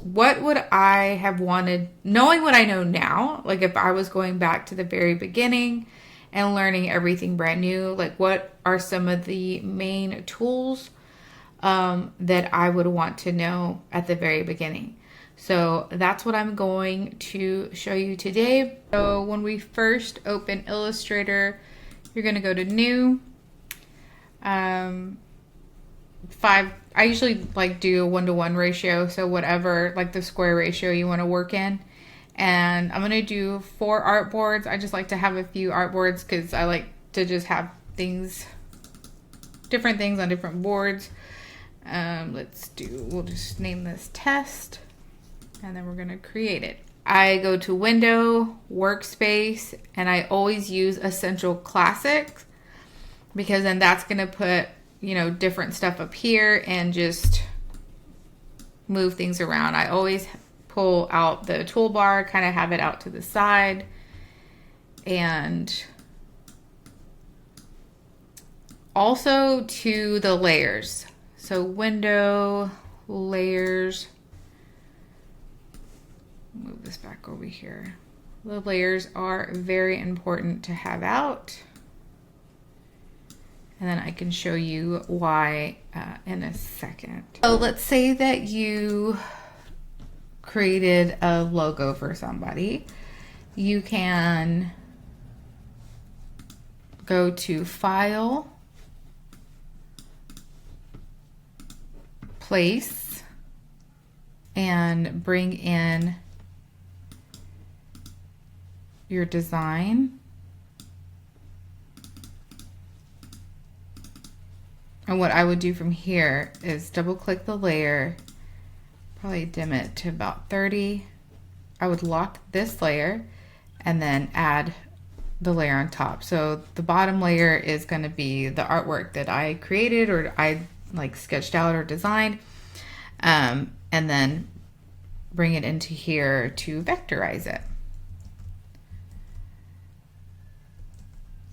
what would I have wanted, knowing what I know now, like if I was going back to the very beginning and learning everything brand new, like what are some of the main tools that I would want to know at the very beginning. So that's what I'm going to show you today. So when we first open Illustrator, you're going to go to New. I usually like do a 1-to-1 ratio, so whatever like the square ratio you want to work in. And I'm going to do 4 artboards. I just like to have a few artboards because I like to just have things, different things on different boards. We'll just name this test, and then we're going to create it. I go to Window, Workspace, and I always use Essential Classics because then that's going to put, you know, different stuff up here and just move things around. I always pull out the toolbar, kind of have it out to the side, and also to the layers. So Window, Layers, move this back over here. The layers are very important to have out. And then I can show you why in a second. So let's say that you created a logo for somebody. You can go to File, Place, and bring in your design. And what I would do from here is double click the layer, probably dim it to about 30. I would lock this layer and then add the layer on top. So the bottom layer is going to be the artwork that I created or I like sketched out or designed. And then bring it into here to vectorize it.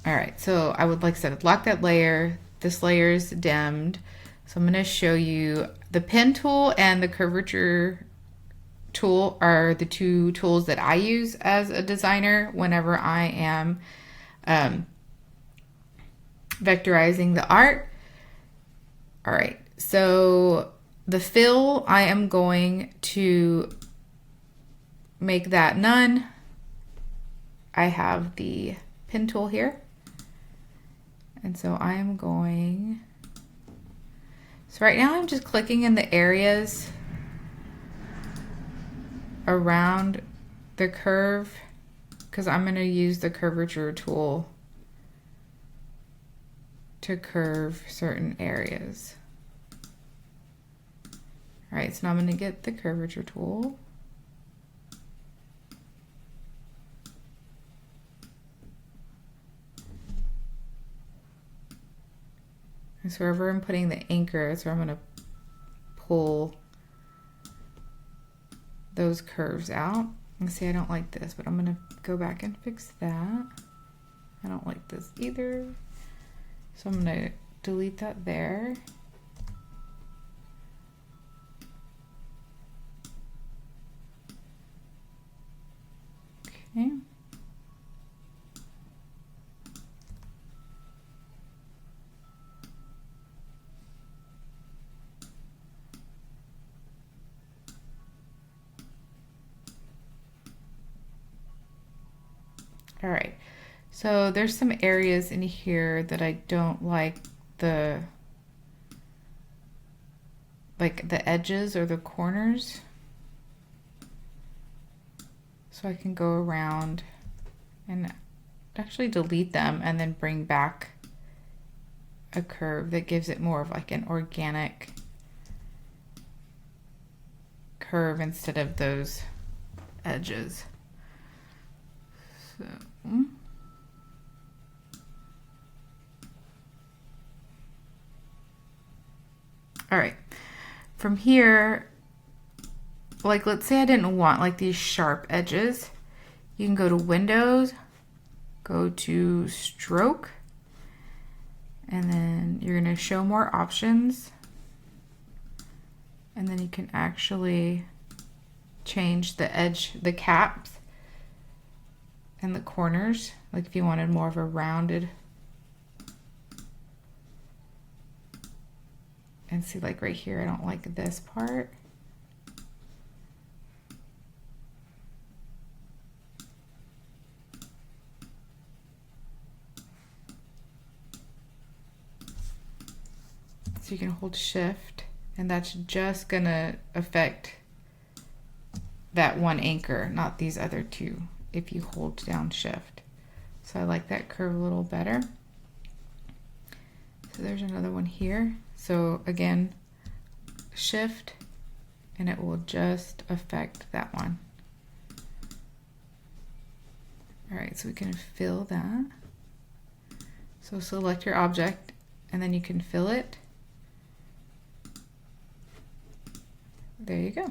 All right, so I would, like I said, lock that layer. This layer is dimmed. So I'm going to show you the pen tool and the curvature tool are the 2 tools that I use as a designer whenever I am vectorizing the art. All right, so the fill, I am going to make that none. I have the pen tool here. And so I'm going, so right now I'm just clicking in the areas around the curve because I'm going to use the curvature tool to curve certain areas. All right, so now I'm going to get the curvature tool. So wherever I'm putting the anchor, that's where I'm going to pull those curves out. And see, I don't like this, but I'm going to go back and fix that. I don't like this either. So I'm going to delete that there. Okay. All right, so there's some areas in here that I don't like the edges or the corners. So I can go around and actually delete them and then bring back a curve that gives it more of like an organic curve instead of those edges. So all right, from here, like let's say I didn't want like these sharp edges, you can go to Windows, go to Stroke, and then you're going to show more options, and then you can actually change the edge, the caps and the corners, like if you wanted more of a rounded. And see, like right here, I don't like this part. So you can hold shift, and that's just gonna affect that one anchor, not these other two, if you hold down shift. So I like that curve a little better. So there's another one here. So again, shift, and it will just affect that one. All right, so we can fill that. So select your object, and then you can fill it. There you go.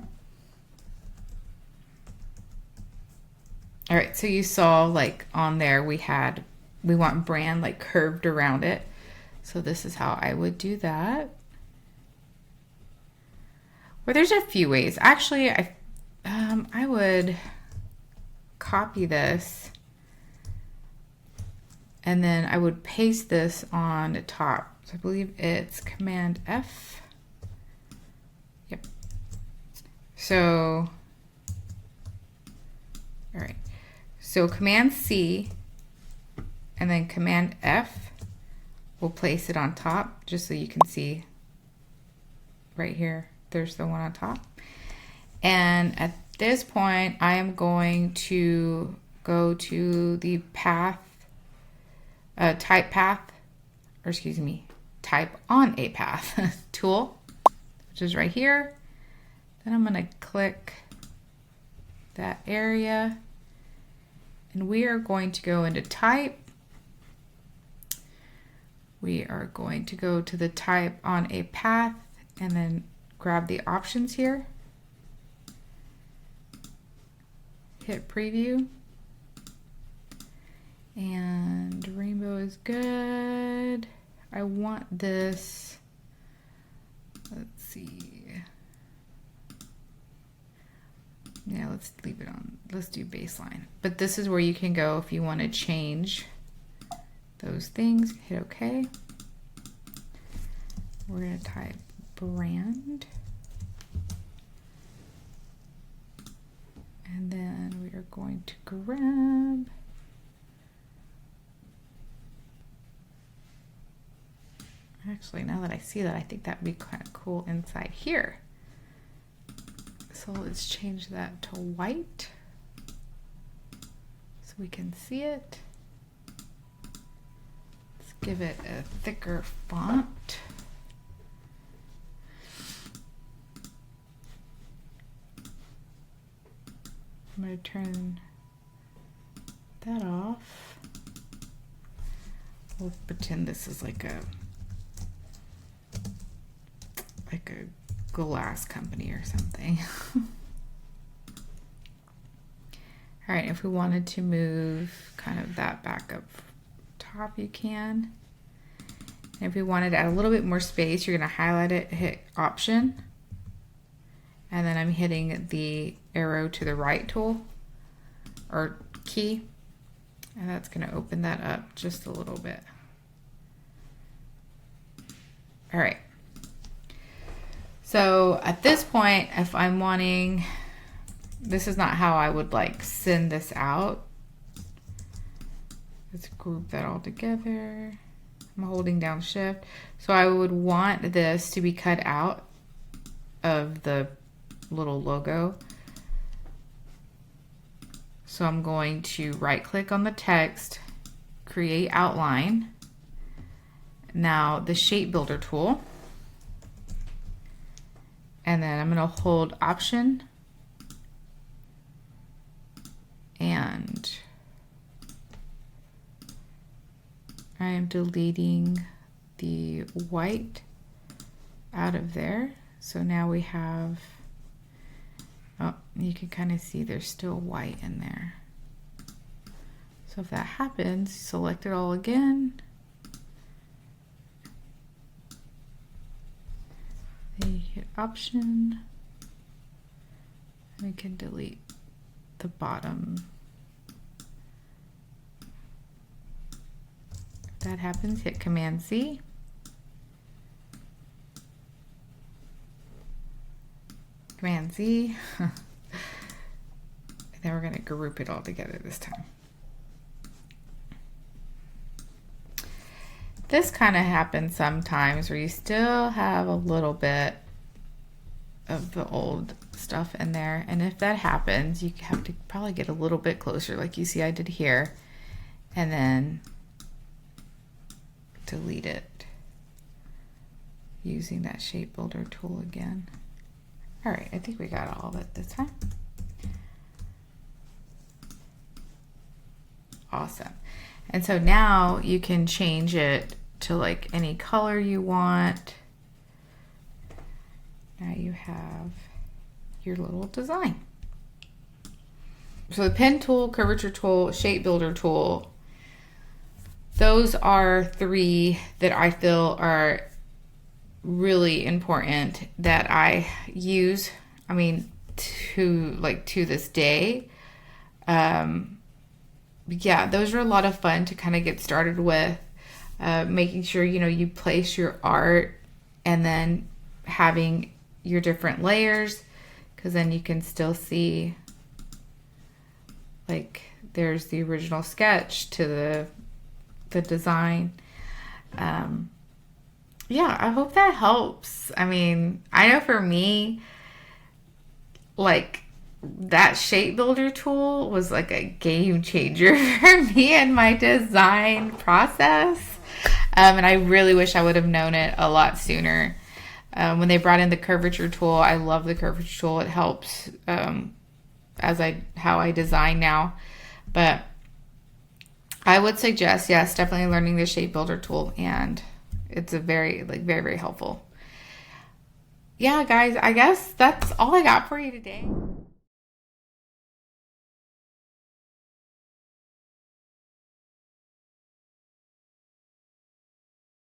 All right, so you saw like on there we want brand like curved around it. So this is how I would do that. Well, there's a few ways. Actually, I would copy this, and then I would paste this on the top. So I believe it's Command F. Yep. So, all right. So Command C and then Command F will place it on top, just so you can see right here. There's the one on top. And at this point, I am going to go to the path, type path, or excuse me, type on a path tool, which is right here. Then I'm going to click that area, and we are going to go into type. We are going to go to the type on a path, and then grab the options here. Hit preview. And rainbow is good. I want this, let's see. Yeah, let's leave it on. Let's do baseline. But this is where you can go if you want to change those things. Hit OK. We're going to type brand. And then we are going to grab actually, now that I see that, I think that would be kind of cool inside here. So let's change that to white so we can see it. Let's give it a thicker font. I'm going to turn that off. We'll pretend this is like a glass company or something. All right, if we wanted to move kind of that back up top, you can. And if we wanted to add a little bit more space, you're going to highlight it, hit Option, and then I'm hitting the arrow to the right tool or key, and that's going to open that up just a little bit. All right. So at this point, if I'm wanting, this is not how I would like send this out. Let's group that all together. I'm holding down shift. So I would want this to be cut out of the little logo. So I'm going to right click on the text, create outline. Now the shape builder tool. And then I'm going to hold Option and I am deleting the white out of there. So now we have, oh, you can kind of see there's still white in there. So if that happens, select it all again. Then you hit Option We can delete the bottom. If that happens, hit Command C. Command Z. And then we're going to group it all together this time. This kind of happens sometimes where you still have a little bit of the old stuff in there, and if that happens, you have to probably get a little bit closer, like you see I did here, and then delete it using that shape builder tool again. All right, I think we got all of it this time. Awesome. And so now you can change it to like any color you want. Now you have your little design. So the pen tool, curvature tool, shape builder tool, those are three that I feel are really important that I use, I mean, to this day. Yeah, those are a lot of fun to kind of get started with. Making sure, you know, you place your art and then having your different layers, because then you can still see, like, there's the original sketch to the design. Yeah, I hope that helps. I mean, I know for me, like, that shape builder tool was like a game changer for me and my design process. And I really wish I would have known it a lot sooner. When they brought in the curvature tool, I love the curvature tool. It helps how I design now. But I would suggest, yes, definitely learning the shape builder tool, and it's a very, very helpful. Yeah, guys, I guess that's all I got for you today.